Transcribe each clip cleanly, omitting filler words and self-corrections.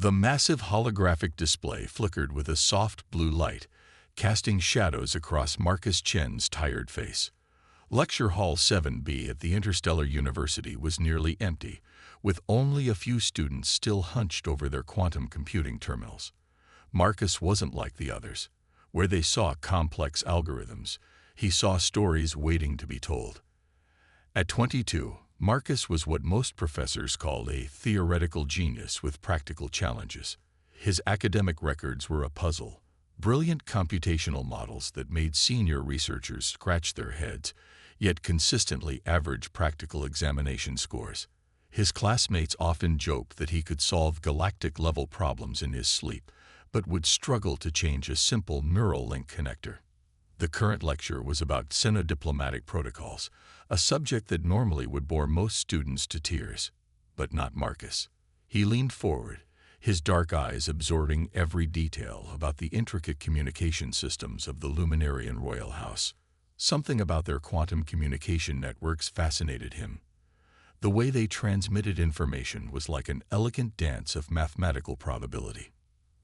The massive holographic display flickered with a soft blue light, casting shadows across Marcus Chen's tired face. Lecture Hall 7B at the Interstellar University was nearly empty, with only a few students still hunched over their quantum computing terminals. Marcus wasn't like the others. Where they saw complex algorithms, he saw stories waiting to be told. At 22, Marcus was what most professors called a theoretical genius with practical challenges. His academic records were a puzzle, brilliant computational models that made senior researchers scratch their heads, yet consistently average practical examination scores. His classmates often joked that he could solve galactic-level problems in his sleep, but would struggle to change a simple neural link connector. The current lecture was about diplomatic protocols, a subject that normally would bore most students to tears, but not Marcus. He leaned forward, his dark eyes absorbing every detail about the intricate communication systems of the Luminarian Royal House. Something about their quantum communication networks fascinated him. The way they transmitted information was like an elegant dance of mathematical probability.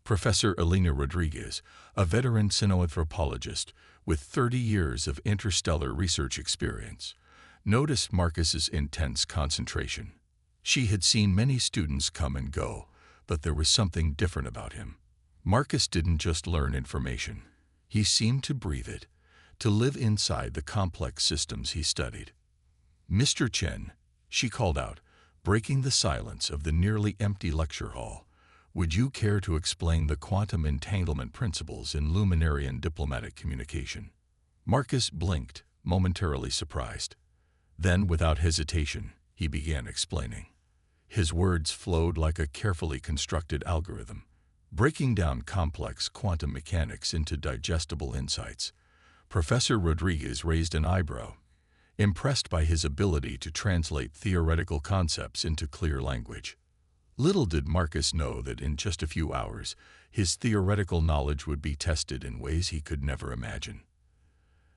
Professor Elena Rodriguez, a veteran sinoanthropologist with 30 years of interstellar research experience, noticed Marcus's intense concentration. She had seen many students come and go, but there was something different about him. Marcus didn't just learn information. He seemed to breathe it, to live inside the complex systems he studied. "Mr. Chen," she called out, breaking the silence of the nearly empty lecture hall, "would you care to explain the quantum entanglement principles in Luminarian diplomatic communication?" Marcus blinked, momentarily surprised. Then, without hesitation, he began explaining. His words flowed like a carefully constructed algorithm, breaking down complex quantum mechanics into digestible insights. Professor Rodriguez raised an eyebrow, impressed by his ability to translate theoretical concepts into clear language. Little did Marcus know that in just a few hours, his theoretical knowledge would be tested in ways he could never imagine.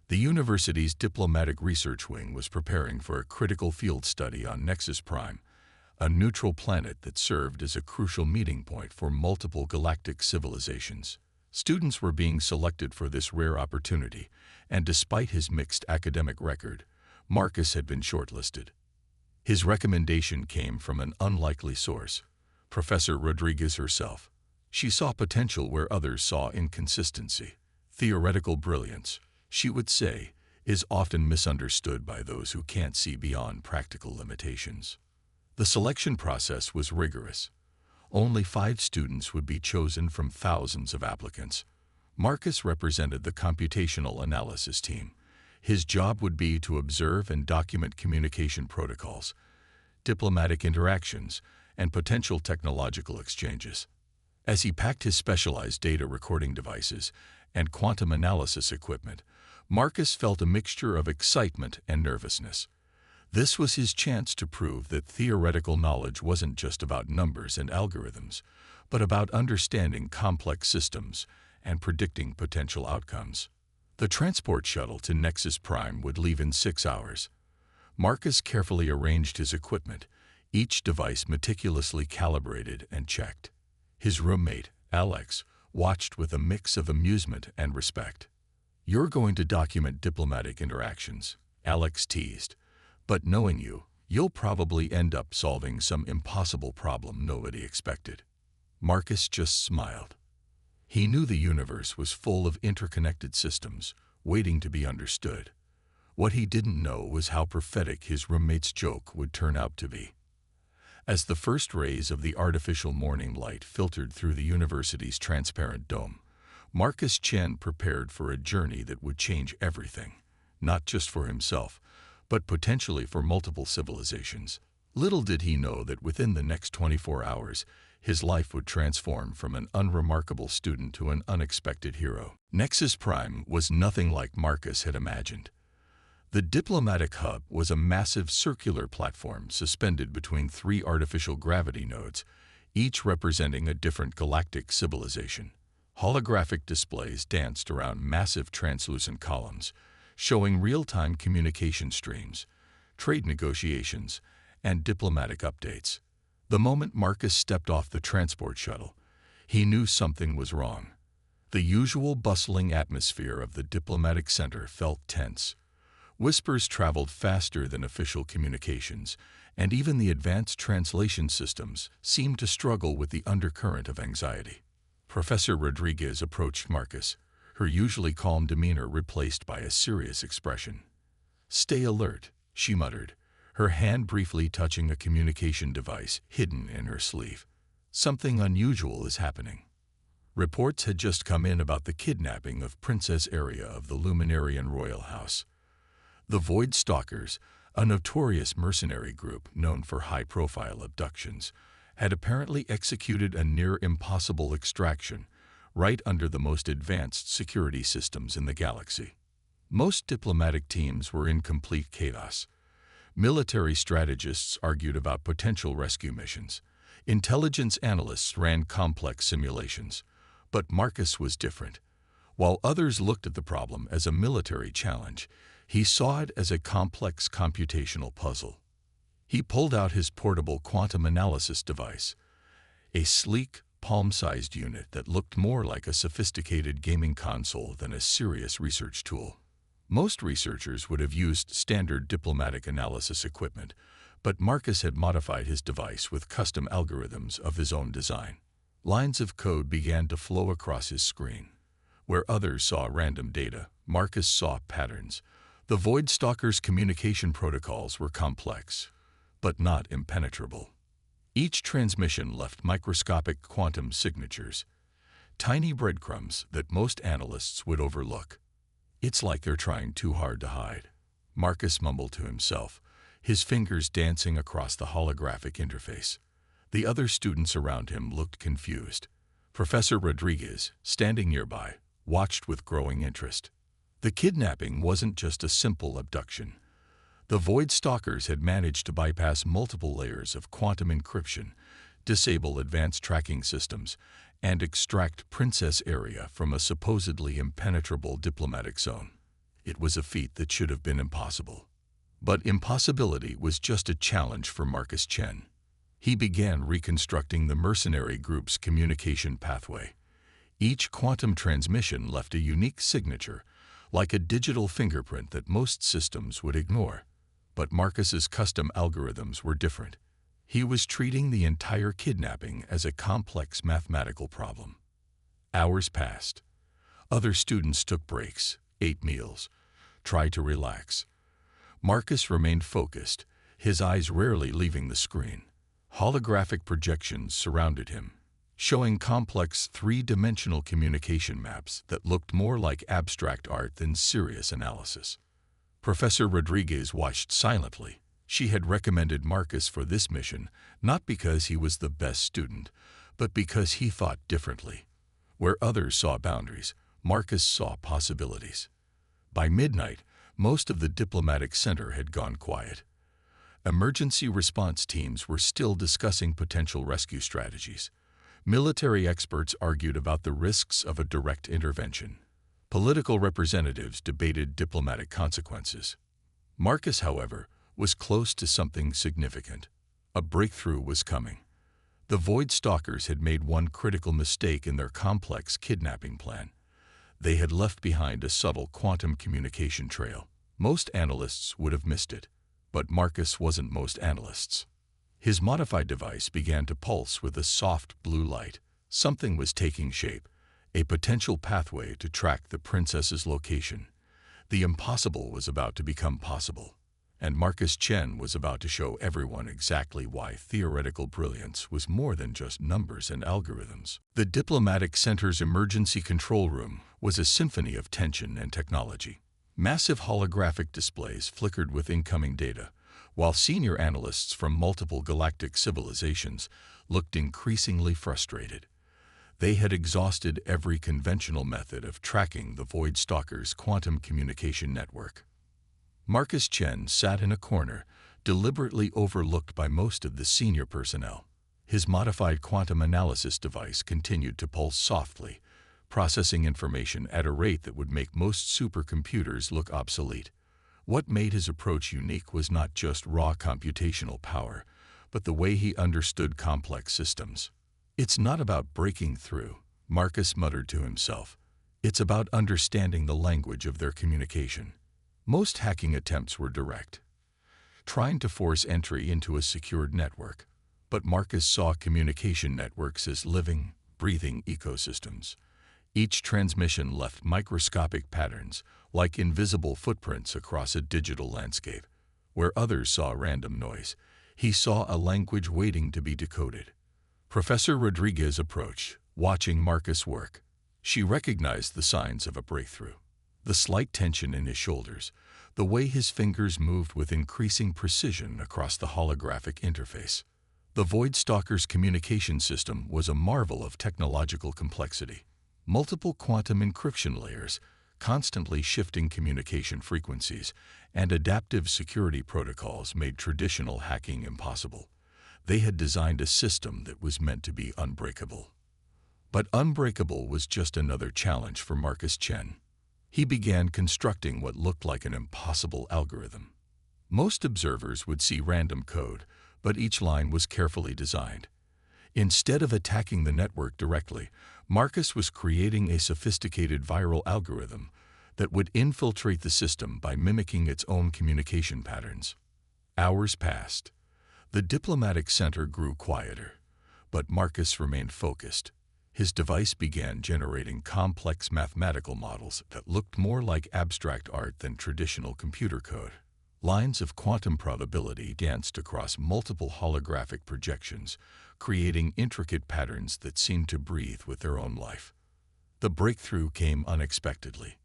The university's diplomatic research wing was preparing for a critical field study on Nexus Prime, a neutral planet that served as a crucial meeting point for multiple galactic civilizations. Students were being selected for this rare opportunity, and despite his mixed academic record, Marcus had been shortlisted. His recommendation came from an unlikely source, Professor Rodriguez herself. She saw potential where others saw inconsistency. Theoretical brilliance, she would say, is often misunderstood by those who can't see beyond practical limitations. The selection process was rigorous. Only 5 students would be chosen from thousands of applicants. Marcus represented the computational analysis team. His job would be to observe and document communication protocols, diplomatic interactions, and potential technological exchanges. As he packed his specialized data recording devices and quantum analysis equipment, Marcus felt a mixture of excitement and nervousness. This was his chance to prove that theoretical knowledge wasn't just about numbers and algorithms, but about understanding complex systems and predicting potential outcomes. The transport shuttle to Nexus Prime would leave in 6 hours. Marcus carefully arranged his equipment, each device meticulously calibrated and checked. His roommate, Alex, watched with a mix of amusement and respect. "You're going to document diplomatic interactions," Alex teased. "But knowing you, you'll probably end up solving some impossible problem nobody expected." Marcus just smiled. He knew the universe was full of interconnected systems, waiting to be understood. What he didn't know was how prophetic his roommate's joke would turn out to be. As the first rays of the artificial morning light filtered through the university's transparent dome, Marcus Chen prepared for a journey that would change everything, not just for himself, but potentially for multiple civilizations. Little did he know that within the next 24 hours, his life would transform from an unremarkable student to an unexpected hero. Nexus Prime was nothing like Marcus had imagined. The diplomatic hub was a massive circular platform suspended between 3 artificial gravity nodes, each representing a different galactic civilization. Holographic displays danced around massive translucent columns, showing real-time communication streams, trade negotiations, and diplomatic updates. The moment Marcus stepped off the transport shuttle, he knew something was wrong. The usual bustling atmosphere of the diplomatic center felt tense. Whispers traveled faster than official communications, and even the advanced translation systems seemed to struggle with the undercurrent of anxiety. Professor Rodriguez approached Marcus, her usually calm demeanor replaced by a serious expression. "Stay alert," she muttered, her hand briefly touching a communication device hidden in her sleeve. "Something unusual is happening." Reports had just come in about the kidnapping of Princess Aria of the Luminarian royal house. The Void Stalkers, a notorious mercenary group known for high-profile abductions, had apparently executed a near-impossible extraction right under the most advanced security systems in the galaxy. Most diplomatic teams were in complete chaos. Military strategists argued about potential rescue missions. Intelligence analysts ran complex simulations. But Marcus was different. While others looked at the problem as a military challenge, he saw it as a complex computational puzzle. He pulled out his portable quantum analysis device, a sleek, palm-sized unit that looked more like a sophisticated gaming console than a serious research tool. Most researchers would have used standard diplomatic analysis equipment, but Marcus had modified his device with custom algorithms of his own design. Lines of code began to flow across his screen. Where others saw random data, Marcus saw patterns. The Void Stalkers' communication protocols were complex, but not impenetrable. Each transmission left microscopic quantum signatures, tiny breadcrumbs that most analysts would overlook. "It's like they're trying too hard to hide," Marcus mumbled to himself, his fingers dancing across the holographic interface. The other students around him looked confused. Professor Rodriguez, standing nearby, watched with growing interest. The kidnapping wasn't just a simple abduction. The Void Stalkers had managed to bypass multiple layers of quantum encryption, disable advanced tracking systems, and extract Princess Aria from a supposedly impenetrable diplomatic zone. It was a feat that should have been impossible. But impossibility was just a challenge for Marcus Chen. He began reconstructing the mercenary group's communication pathway. Each quantum transmission left a unique signature, like a digital fingerprint that most systems would ignore. But Marcus's custom algorithms were different. He was treating the entire kidnapping as a complex mathematical problem. Hours passed. Other students took breaks, ate meals, tried to relax. Marcus remained focused, his eyes rarely leaving the screen. Holographic projections surrounded him, showing complex three-dimensional communication maps that looked more like abstract art than serious analysis. Professor Rodriguez watched silently. She had recommended Marcus for this mission not because he was the best student, but because he thought differently. Where others saw boundaries, Marcus saw possibilities. By midnight, most of the diplomatic center had gone quiet. Emergency response teams were still discussing potential rescue strategies. Military experts argued about the risks of a direct intervention. Political representatives debated diplomatic consequences. Marcus, however, was close to something significant. A breakthrough was coming. The Void Stalkers had made one critical mistake in their complex kidnapping plan. They had left behind a subtle quantum communication trail. Most analysts would have missed it. But Marcus wasn't most analysts. His modified device began to pulse with a soft blue light. Something was taking shape, a potential pathway to track the princess's location. The impossible was about to become possible, and Marcus Chen was about to show everyone exactly why theoretical brilliance was more than just numbers and algorithms. The diplomatic center's emergency control room was a symphony of tension and technology. Massive holographic displays flickered with incoming data, while senior analysts from multiple galactic civilizations looked increasingly frustrated. They had exhausted every conventional method of tracking the Void Stalkers' quantum communication network. Marcus Chen sat in a corner, deliberately overlooked by most of the senior personnel. His modified quantum analysis device continued to pulse softly, processing information at a rate that would make most supercomputers look obsolete. What made his approach unique was not just raw computational power, but the way he understood complex systems. "It's not about breaking through," Marcus muttered to himself. "It's about understanding the language of their communication." Most hacking attempts were direct, trying to force entry into a secured network. But Marcus saw communication networks as living, breathing ecosystems. Each transmission left microscopic patterns, like invisible footprints across a digital landscape. Where others saw random noise, he saw a language waiting to be decoded. Professor Rodriguez approached, watching Marcus work. She recognized the signs of a breakthrough. The slight tension in his shoulders, the way his fingers moved with increasing precision across the holographic interface. The Void Stalker's communication system was a marvel of technological complexity. Multiple quantum encryption layers, constantly shifting communication frequencies, and adaptive security protocols made traditional hacking impossible. They had designed a system that was meant to be unbreakable. But unbreakable was just another challenge for Marcus Chen. He began constructing what looked like an impossible algorithm. Most observers would see random code, but each line was carefully designed. Instead of attacking the network directly, Marcus was creating a sophisticated viral algorithm that would infiltrate the system by mimicking its own communication patterns. Hours passed. The diplomatic center grew quieter, but Marcus remained focused. His device began generating complex mathematical models that looked more like abstract art than traditional computer code. Lines of quantum probability danced across multiple holographic projections, creating intricate patterns that seemed to breathe with their own life. The breakthrough came unexpectedly.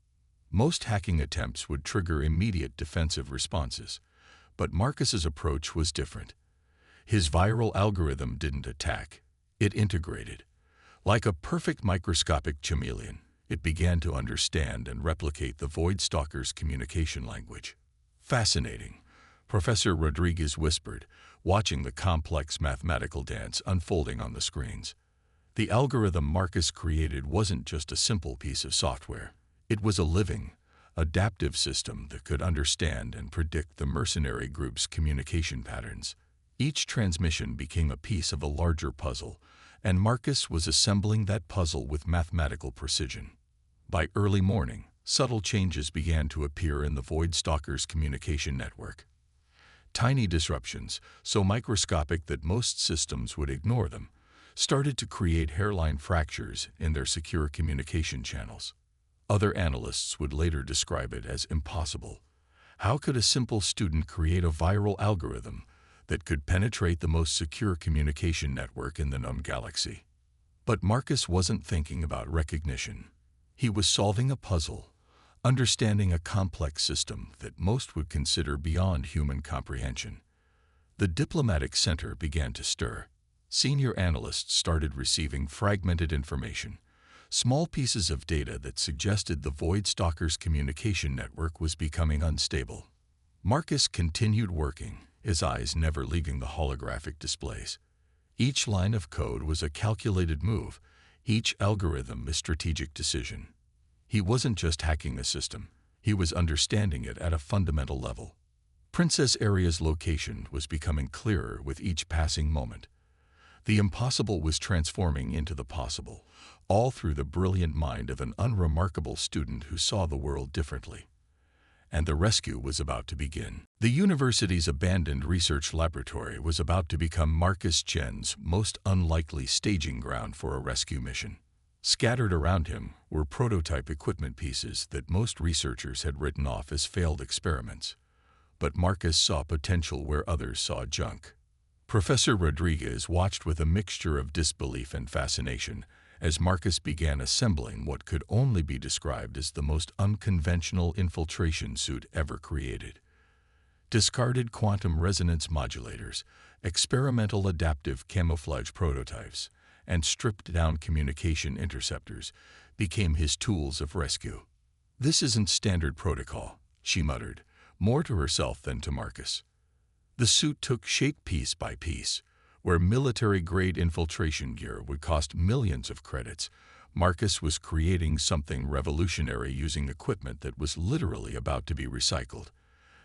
Most hacking attempts would trigger immediate defensive responses, but Marcus's approach was different. His viral algorithm didn't attack, it integrated. Like a perfect microscopic chameleon, it began to understand and replicate the Void Stalker's communication language. "Fascinating," Professor Rodriguez whispered, watching the complex mathematical dance unfolding on the screens. The algorithm Marcus created wasn't just a simple piece of software. It was a living, adaptive system that could understand and predict the mercenary group's communication patterns. Each transmission became a piece of a larger puzzle, and Marcus was assembling that puzzle with mathematical precision. By early morning, subtle changes began to appear in the Void Stalker's communication network. Tiny disruptions, so microscopic that most systems would ignore them, started to create hairline fractures in their secure communication channels. Other analysts would later describe it as impossible. How could a simple student create a viral algorithm that could penetrate the most secure communication network in the known galaxy? But Marcus wasn't thinking about recognition. He was solving a puzzle, understanding a complex system that most would consider beyond human comprehension. The diplomatic center began to stir. Senior analysts started receiving fragmented information, small pieces of data that suggested the Void Stalker's communication network was becoming unstable. Marcus continued working, his eyes never leaving the holographic displays. Each line of code was a calculated move, each algorithm a strategic decision. He wasn't just hacking a system, he was understanding it at a fundamental level. Princess Aria's location was becoming clearer with each passing moment. The impossible was transforming into the possible, all through the brilliant mind of an unremarkable student who saw the world differently. And the rescue was about to begin. The university's abandoned research laboratory was about to become Marcus Chen's most unlikely staging ground for a rescue mission. Scattered around him were prototype equipment pieces that most researchers had written off as failed experiments. But Marcus saw potential where others saw junk. Professor Rodriguez watched with a mixture of disbelief and fascination as Marcus began assembling what could only be described as the most unconventional infiltration suit ever created. Discarded quantum resonance modulators, experimental adaptive camouflage prototypes, and stripped-down communication interceptors became his tools of rescue. "This isn't standard protocol," she muttered, more to herself than to Marcus. The suit took shape piece by piece. Where military-grade infiltration gear would cost millions of credits, Marcus was creating something revolutionary using equipment that was literally about to be recycled.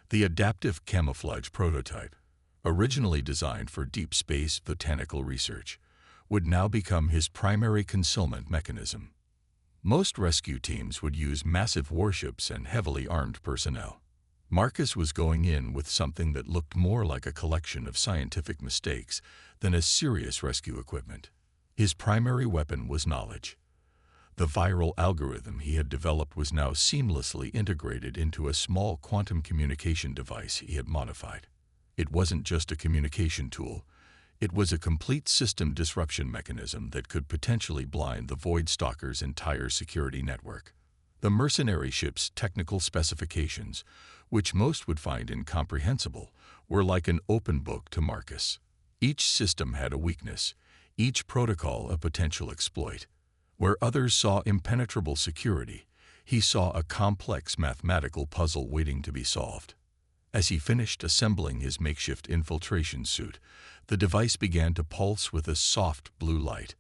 The adaptive camouflage prototype, originally designed for deep space botanical research, would now become his primary concealment mechanism. Most rescue teams would use massive warships and heavily armed personnel. Marcus was going in with something that looked more like a collection of scientific mistakes than as serious rescue equipment. His primary weapon was knowledge. The viral algorithm he had developed was now seamlessly integrated into a small quantum communication device he had modified. It wasn't just a communication tool. It was a complete system disruption mechanism that could potentially blind the Void Stalker's entire security network. The mercenary ship's technical specifications, which most would find incomprehensible, were like an open book to Marcus. Each system had a weakness, each protocol a potential exploit. Where others saw impenetrable security, he saw a complex mathematical puzzle waiting to be solved. As he finished assembling his makeshift infiltration suit, the device began to pulse with a soft blue light.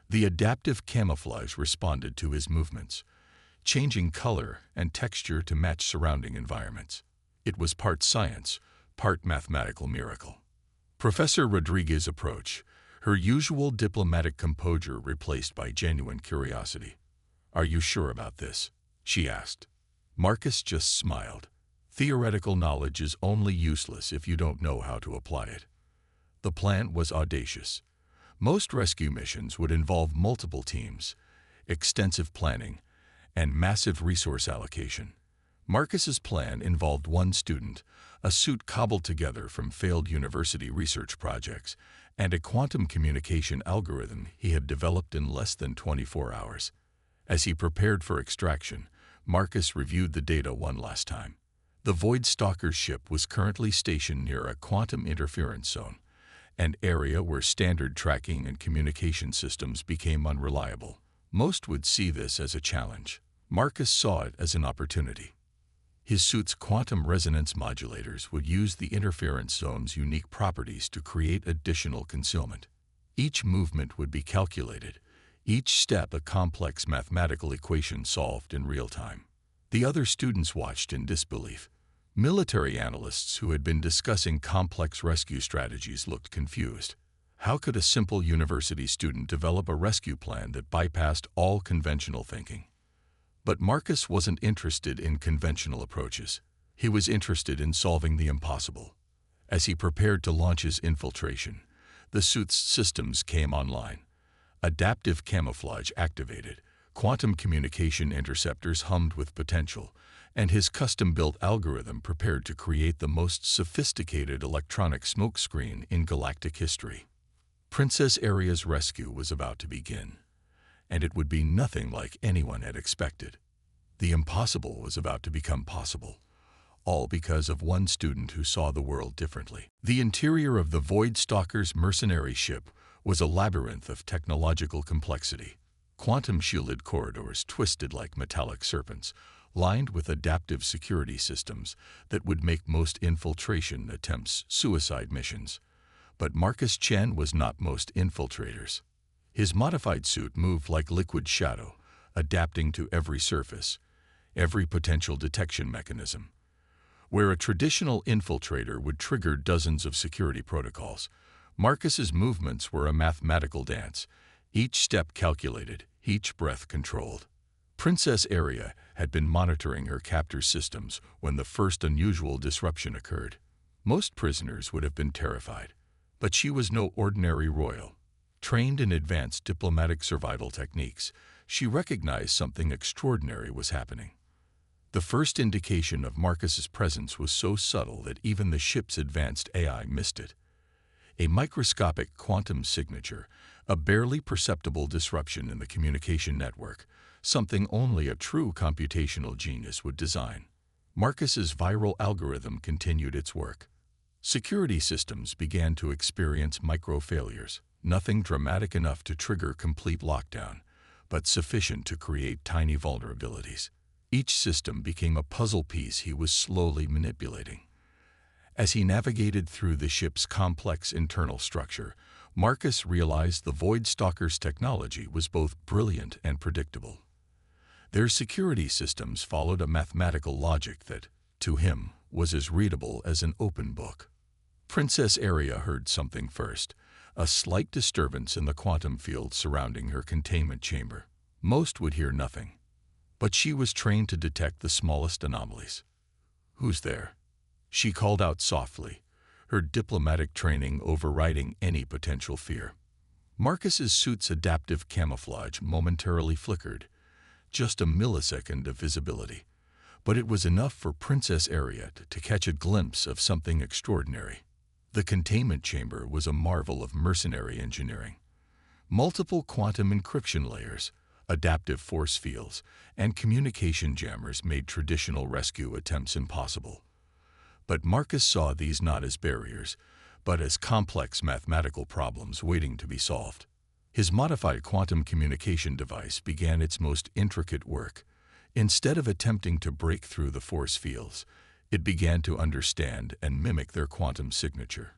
The adaptive camouflage responded to his movements, changing color and texture to match surrounding environments. It was part science, part mathematical miracle. Professor Rodriguez's approach, her usual diplomatic composure replaced by genuine curiosity. "Are you sure about this?" she asked. Marcus just smiled. Theoretical knowledge is only useless if you don't know how to apply it. The plan was audacious. Most rescue missions would involve multiple teams, extensive planning, and massive resource allocation. Marcus's plan involved one student, a suit cobbled together from failed university research projects, and a quantum communication algorithm he had developed in less than 24 hours. As he prepared for extraction, Marcus reviewed the data one last time. The Void Stalker's ship was currently stationed near a quantum interference zone, an area where standard tracking and communication systems became unreliable. Most would see this as a challenge. Marcus saw it as an opportunity. His suit's quantum resonance modulators would use the interference zone's unique properties to create additional concealment. Each movement would be calculated, each step a complex mathematical equation solved in real time. The other students watched in disbelief. Military analysts who had been discussing complex rescue strategies looked confused. How could a simple university student develop a rescue plan that bypassed all conventional thinking? But Marcus wasn't interested in conventional approaches. He was interested in solving the impossible. As he prepared to launch his infiltration, the suit's systems came online. Adaptive camouflage activated, quantum communication interceptors hummed with potential, and his custom-built algorithm prepared to create the most sophisticated electronic smokescreen in galactic history. Princess Aria's rescue was about to begin, and it would be nothing like anyone had expected. The impossible was about to become possible, all because of one student who saw the world differently. The interior of the Void Stalker's mercenary ship was a labyrinth of technological complexity. Quantum-shielded corridors twisted like metallic serpents, lined with adaptive security systems that would make most infiltration attempts suicide missions. But Marcus Chen was not most infiltrators. His modified suit moved like liquid shadow, adapting to every surface, every potential detection mechanism. Where a traditional infiltrator would trigger dozens of security protocols, Marcus's movements were a mathematical dance, each step calculated, each breath controlled. Princess Aria had been monitoring her captor's systems when the first unusual disruption occurred. Most prisoners would have been terrified, but she was no ordinary royal. Trained in advanced diplomatic survival techniques, she recognized something extraordinary was happening. The first indication of Marcus's presence was so subtle that even the ship's advanced AI missed it. A microscopic quantum signature, a barely perceptible disruption in the communication network, something only a true computational genius would design. Marcus's viral algorithm continued its work. Security systems began to experience micro-failures, nothing dramatic enough to trigger complete lockdown, but sufficient to create tiny vulnerabilities. Each system became a puzzle piece he was slowly manipulating. As he navigated through the ship's complex internal structure, Marcus realized the Void Stalker's technology was both brilliant and predictable. Their security systems followed a mathematical logic that, to him, was as readable as an open book. Princess Aria heard something first, a slight disturbance in the quantum field surrounding her containment chamber. Most would hear nothing, but she was trained to detect the smallest anomalies. "Who's there?" she called out softly, her diplomatic training overriding any potential fear. Marcus's suit's adaptive camouflage momentarily flickered, just a millisecond of visibility, but it was enough for Princess Aria to catch a glimpse of something extraordinary. The containment chamber was a marvel of mercenary engineering. Multiple quantum encryption layers, adaptive force fields, and communication jammers made traditional rescue attempts impossible. But Marcus saw these not as barriers, but as complex mathematical problems waiting to be solved. His modified quantum communication device began its most intricate work. Instead of attempting to break through the force fields, it began to understand and mimic their quantum signature.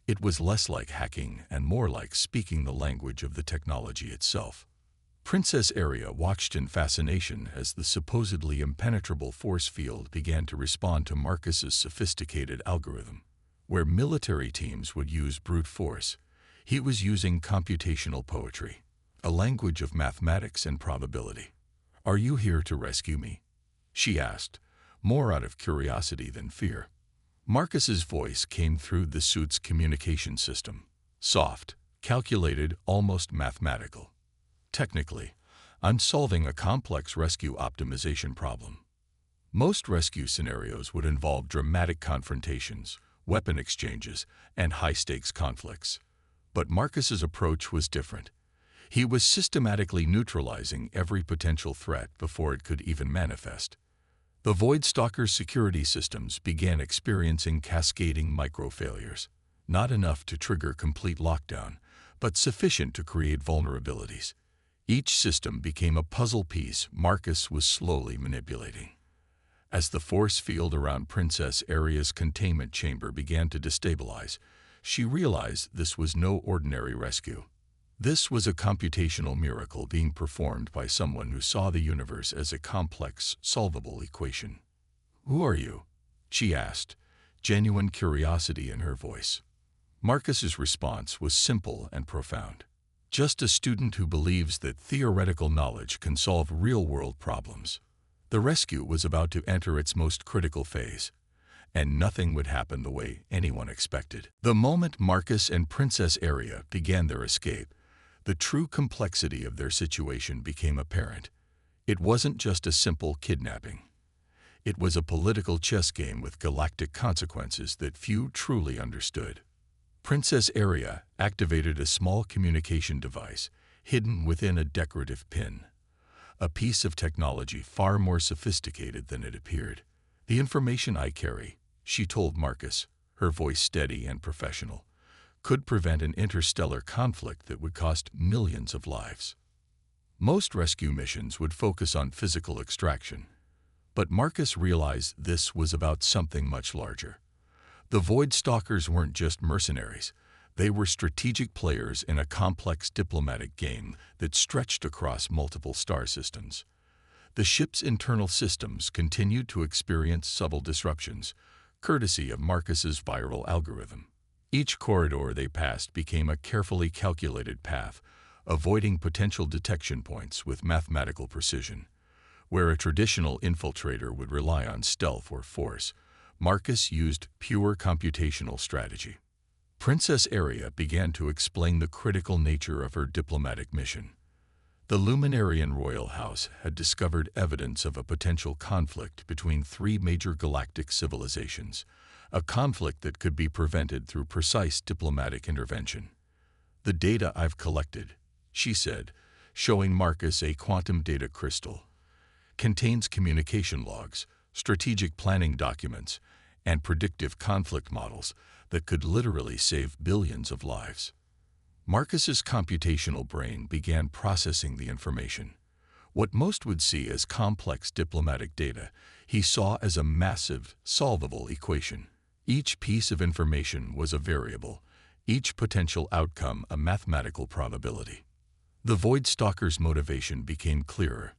It was less like hacking and more like speaking the language of the technology itself. Princess Aria watched in fascination as the supposedly impenetrable force field began to respond to Marcus's sophisticated algorithm. Where military teams would use brute force, he was using computational poetry, a language of mathematics and probability. "Are you here to rescue me?" she asked, more out of curiosity than fear. Marcus's voice came through the suit's communication system, soft, calculated, almost mathematical. "Technically, I'm solving a complex rescue optimization problem." Most rescue scenarios would involve dramatic confrontations, weapon exchanges, and high-stakes conflicts. But Marcus's approach was different. He was systematically neutralizing every potential threat before it could even manifest. The Voidstalker's security systems began experiencing cascading micro-failures, not enough to trigger complete lockdown, but sufficient to create vulnerabilities. Each system became a puzzle piece Marcus was slowly manipulating. As the force field around Princess Aria's containment chamber began to destabilize, she realized this was no ordinary rescue. This was a computational miracle being performed by someone who saw the universe as a complex, solvable equation. "Who are you?" she asked, genuine curiosity in her voice. Marcus's response was simple and profound. "Just a student who believes that theoretical knowledge can solve real-world problems." The rescue was about to enter its most critical phase, and nothing would happen the way anyone expected. The moment Marcus and Princess Aria began their escape, the true complexity of their situation became apparent. It wasn't just a simple kidnapping. It was a political chess game with galactic consequences that few truly understood. Princess Aria activated a small communication device hidden within a decorative pin, a piece of technology far more sophisticated than it appeared. "The information I carry," she told Marcus, her voice steady and professional, "could prevent an interstellar conflict that would cost millions of lives." Most rescue missions would focus on physical extraction, but Marcus realized this was about something much larger. The Voidstalkers weren't just mercenaries. They were strategic players in a complex diplomatic game that stretched across multiple star systems. The ship's internal systems continued to experience subtle disruptions, courtesy of Marcus's viral algorithm. Each corridor they passed became a carefully calculated path, avoiding potential detection points with mathematical precision. Where a traditional infiltrator would rely on stealth or force, Marcus used pure computational strategy. Princess Aria began to explain the critical nature of her diplomatic mission. The Luminarian royal house had discovered evidence of a potential conflict between three major galactic civilizations, a conflict that could be prevented through precise diplomatic intervention. "The data I've collected," she said, showing Marcus a quantum data crystal, "contains communication logs, strategic planning documents, and predictive conflict models that could literally save billions of lives." Marcus's computational brain began processing the information. What most would see as complex diplomatic data, he saw as a massive, solvable equation. Each piece of information was a variable, each potential outcome a mathematical probability. The Voidstalkers' motivation became clearer.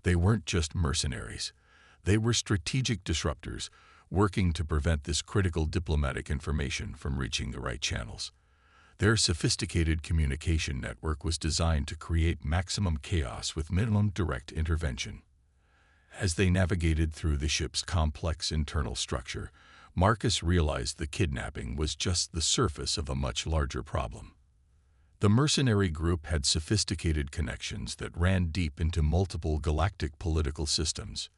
They weren't just mercenaries. They were strategic disruptors, working to prevent this critical diplomatic information from reaching the right channels. Their sophisticated communication network was designed to create maximum chaos with minimum direct intervention. As they navigated through the ship's complex internal structure, Marcus realized the kidnapping was just the surface of a much larger problem. The mercenary group had sophisticated connections that ran deep into multiple galactic political systems.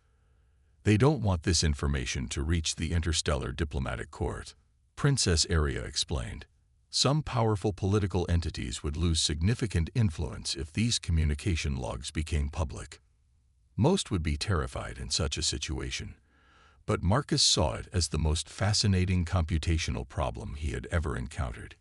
They don't want this information to reach the interstellar diplomatic court, Princess Aria explained. Some powerful political entities would lose significant influence if these communication logs became public. Most would be terrified in such a situation, but Marcus saw it as the most fascinating computational problem he had ever encountered.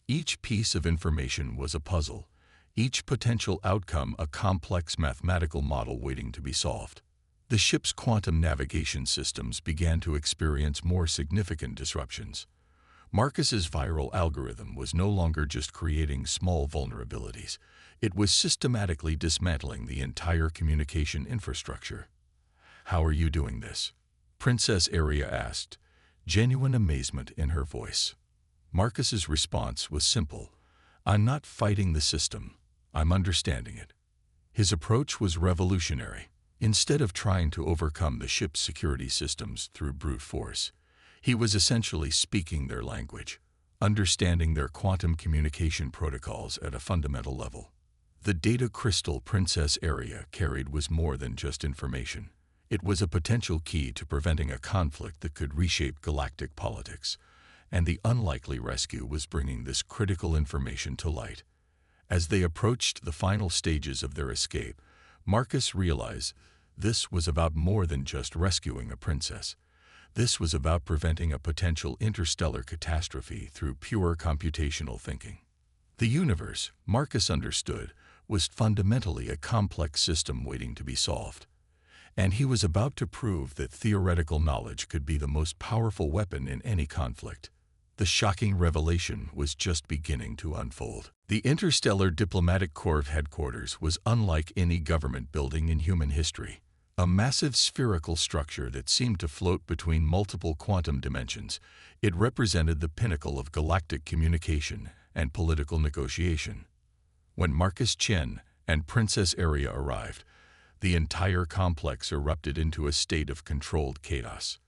Each piece of information was a puzzle, each potential outcome a complex mathematical model waiting to be solved. The ship's quantum navigation systems began to experience more significant disruptions. Marcus's viral algorithm was no longer just creating small vulnerabilities. It was systematically dismantling the entire communication infrastructure. "How are you doing this?" Princess Aria asked, genuine amazement in her voice. Marcus's response was simple. "I'm not fighting the system. I'm understanding it." His approach was revolutionary. Instead of trying to overcome the ship's security systems through brute force, he was essentially speaking their language, understanding their quantum communication protocols at a fundamental level. The data crystal Princess Aria carried was more than just information. It was a potential key to preventing a conflict that could reshape galactic politics, and the unlikely rescue was bringing this critical information to light. As they approached the final stages of their escape, Marcus realized this was about more than just rescuing a princess. This was about preventing a potential interstellar catastrophe through pure computational thinking. The universe, Marcus understood, was fundamentally a complex system waiting to be solved. And he was about to prove that theoretical knowledge could be the most powerful weapon in any conflict. The shocking revelation was just beginning to unfold. The Interstellar Diplomatic Corps headquarters was unlike any government building in human history. A massive spherical structure that seemed to float between multiple quantum dimensions, it represented the pinnacle of galactic communication and political negotiation. When Marcus Chen and Princess Aria arrived, the entire complex erupted into a state of controlled chaos.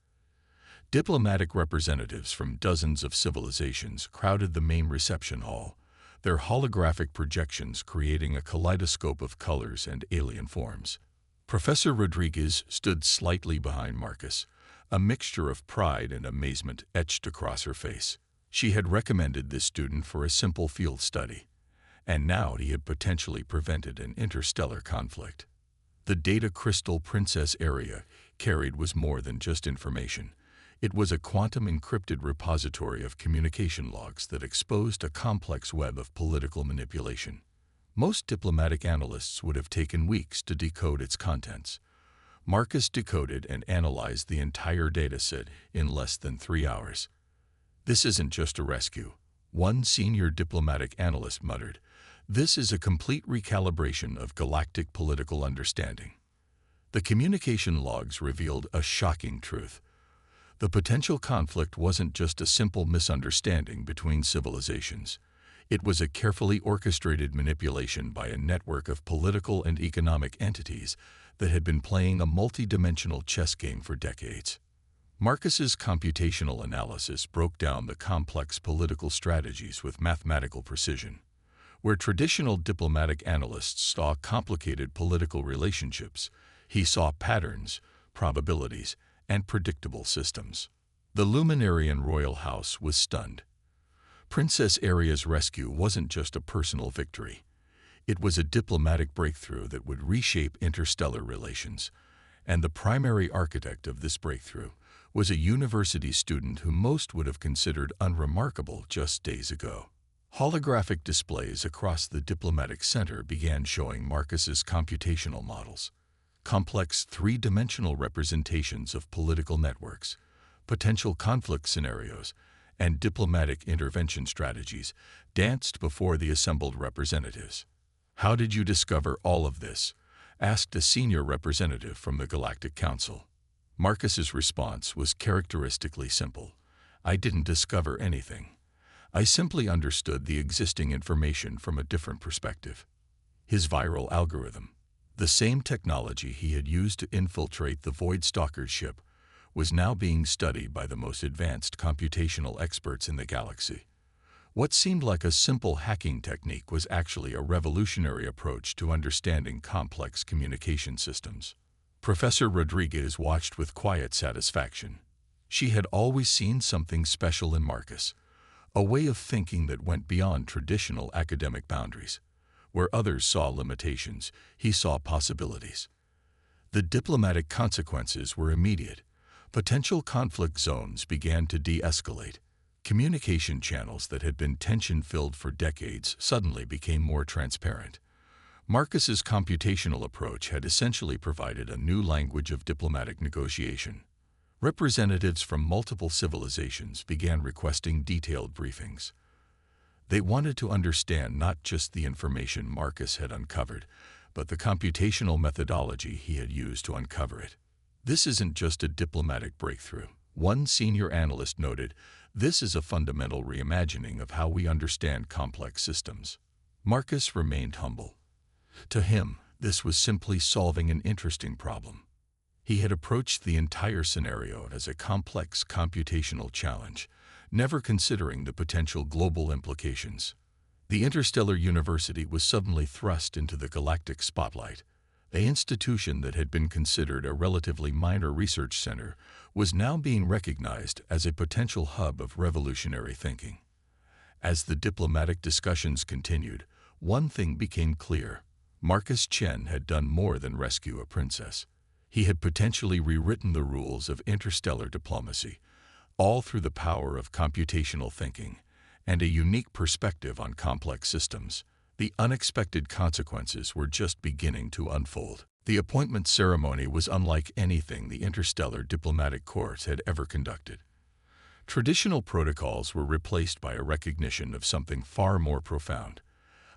Diplomatic representatives from dozens of civilizations crowded the main reception hall, their holographic projections creating a kaleidoscope of colors and alien forms. Professor Rodriguez stood slightly behind Marcus, a mixture of pride and amazement etched across her face. She had recommended this student for a simple field study, and now he had potentially prevented an interstellar conflict. The data crystal Princess Aria carried was more than just information. It was a quantum-encrypted repository of communication logs that exposed a complex web of political manipulation. Most diplomatic analysts would have taken weeks to decode its contents. Marcus decoded and analyzed the entire dataset in less than 3 hours. "This isn't just a rescue," one senior diplomatic analyst muttered. "This is a complete recalibration of galactic political understanding." The communication logs revealed a shocking truth. The potential conflict wasn't just a simple misunderstanding between civilizations. It was a carefully orchestrated manipulation by a network of political and economic entities that had been playing a multi-dimensional chess game for decades. Marcus's computational analysis broke down the complex political strategies with mathematical precision. Where traditional diplomatic analysts saw complicated political relationships, he saw patterns, probabilities, and predictable systems. The Luminarian royal house was stunned. Princess Aria's rescue wasn't just a personal victory. It was a diplomatic breakthrough that would reshape interstellar relations, and the primary architect of this breakthrough was a university student who most would have considered unremarkable just days ago. Holographic displays across the diplomatic center began showing Marcus's computational models, complex three-dimensional representations of political networks, potential conflict scenarios, and diplomatic intervention strategies danced before the assembled representatives. "How did you discover all of this?" asked a senior representative from the Galactic Council. Marcus's response was characteristically simple. I didn't discover anything. I simply understood the existing information from a different perspective. His viral algorithm, the same technology he had used to infiltrate the Void Stalker's ship, was now being studied by the most advanced computational experts in the galaxy. What seemed like a simple hacking technique was actually a revolutionary approach to understanding complex communication systems. Professor Rodriguez watched with quiet satisfaction. She had always seen something special in Marcus, a way of thinking that went beyond traditional academic boundaries. Where others saw limitations, he saw possibilities. The diplomatic consequences were immediate. Potential conflict zones began to de-escalate. Communication channels that had been tension-filled for decades suddenly became more transparent. Marcus's computational approach had essentially provided a new language of diplomatic negotiation. Representatives from multiple civilizations began requesting detailed briefings. They wanted to understand not just the information Marcus had uncovered, but the computational methodology he had used to uncover it. This isn't just a diplomatic breakthrough. One senior analyst noted, this is a fundamental reimagining of how we understand complex systems. Marcus remained humble. To him, this was simply solving an interesting problem. He had approached the entire scenario as a complex computational challenge, never considering the potential global implications. The Interstellar University was suddenly thrust into the galactic spotlight. An institution that had been considered a relatively minor research center was now being recognized as a potential hub of revolutionary thinking. As the diplomatic discussions continued, one thing became clear. Marcus Chen had done more than rescue a princess. He had potentially rewritten the rules of interstellar diplomacy, all through the power of computational thinking and a unique perspective on complex systems. The unexpected consequences were just beginning to unfold. The appointment ceremony was unlike anything the interstellar diplomatic court had ever conducted. Traditional protocols were replaced by a recognition of something far more profound,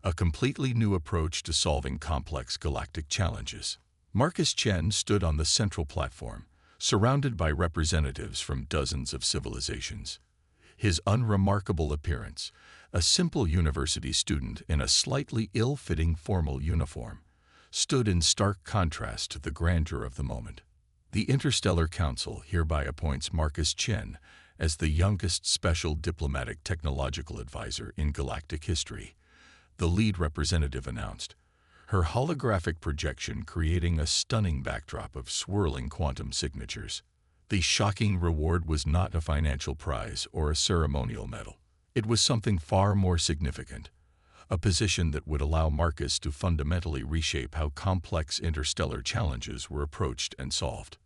a completely new approach to solving complex galactic challenges. Marcus Chen stood on the central platform, surrounded by representatives from dozens of civilizations. His unremarkable appearance, a simple university student in a slightly ill-fitting formal uniform, stood in stark contrast to the grandeur of the moment. The Interstellar Council hereby appoints Marcus Chen as the youngest special diplomatic technological advisor in galactic history, the lead representative announced, her holographic projection creating a stunning backdrop of swirling quantum signatures. The shocking reward was not a financial prize or a ceremonial medal. It was something far more significant, a position that would allow Marcus to fundamentally reshape how complex interstellar challenges were approached and solved.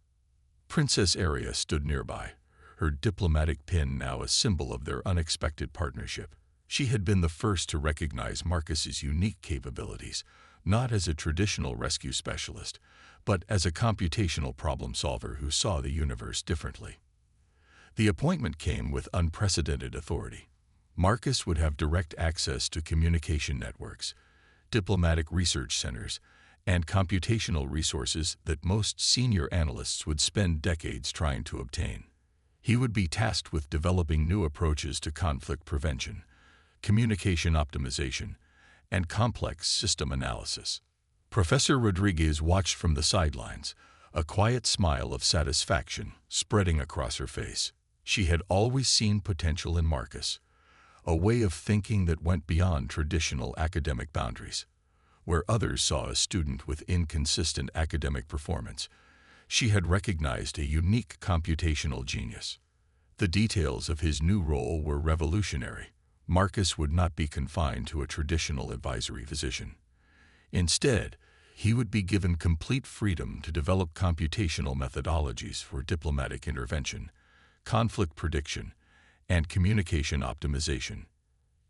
Princess Aria stood nearby, her diplomatic pin now a symbol of their unexpected partnership. She had been the first to recognize Marcus's unique capabilities, not as a traditional rescue specialist, but as a computational problem solver who saw the universe differently. The appointment came with unprecedented authority. Marcus would have direct access to communication networks, diplomatic research centers, and computational resources that most senior analysts would spend decades trying to obtain. He would be tasked with developing new approaches to conflict prevention, communication optimization, and complex system analysis. Professor Rodriguez watched from the sidelines, a quiet smile of satisfaction spreading across her face. She had always seen potential in Marcus, a way of thinking that went beyond traditional academic boundaries. Where others saw a student with inconsistent academic performance, she had recognized a unique computational genius. The details of his new role were revolutionary. Marcus would not be confined to a traditional advisory position. Instead, he would be given complete freedom to develop computational methodologies for diplomatic intervention, conflict prediction, and communication optimization.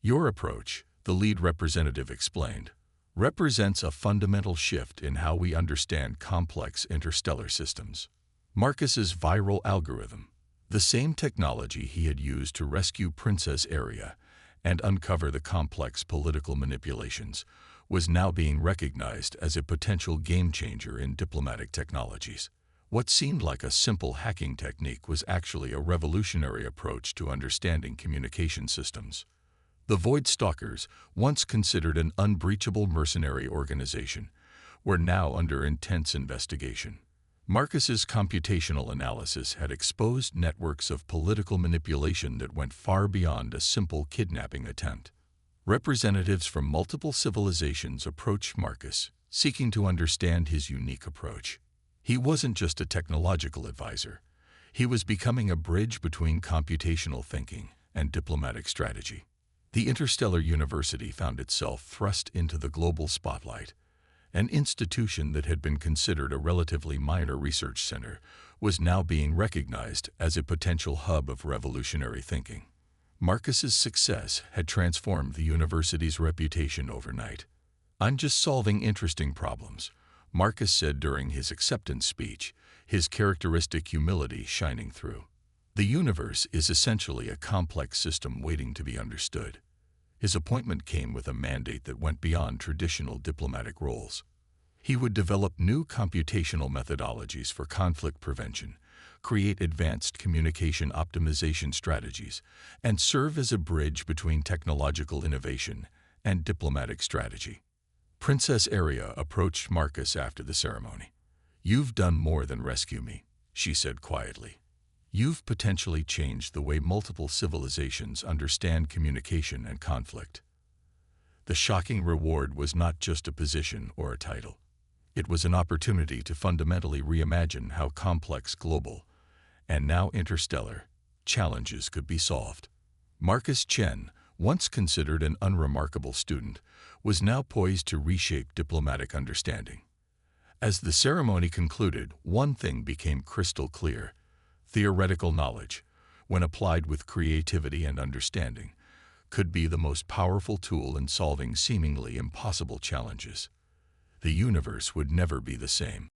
Your approach, the lead representative explained, represents a fundamental shift in how we understand complex interstellar systems. Marcus's viral algorithm, the same technology he had used to rescue Princess Aria and uncover the complex political manipulations, was now being recognized as a potential game-changer in diplomatic technologies. What seemed like a simple hacking technique was actually a revolutionary approach to understanding communication systems. The Void Stalkers, once considered an unbreachable mercenary organization, were now under intense investigation. Marcus's computational analysis had exposed networks of political manipulation that went far beyond a simple kidnapping attempt. Representatives from multiple civilizations approached Marcus, seeking to understand his unique approach. He wasn't just a technological advisor. He was becoming a bridge between computational thinking and diplomatic strategy. The Interstellar University found itself thrust into the global spotlight. An institution that had been considered a relatively minor research center was now being recognized as a potential hub of revolutionary thinking. Marcus's success had transformed the university's reputation overnight. "I'm just solving interesting problems," Marcus said during his acceptance speech, his characteristic humility shining through. The universe is essentially a complex system waiting to be understood. His appointment came with a mandate that went beyond traditional diplomatic roles. He would develop new computational methodologies for conflict prevention, create advanced communication optimization strategies, and serve as a bridge between technological innovation and diplomatic strategy. Princess Aria approached Marcus after the ceremony. "You've done more than rescue me," she said quietly. "You've potentially changed the way multiple civilizations understand communication and conflict." The shocking reward was not just a position or a title. It was an opportunity to fundamentally reimagine how complex global, and now interstellar, challenges could be solved. Marcus Chen, once considered an unremarkable student, was now poised to reshape diplomatic understanding. As the ceremony concluded, one thing became crystal clear: theoretical knowledge, when applied with creativity and understanding, could be the most powerful tool in solving seemingly impossible challenges. The universe would never be the same.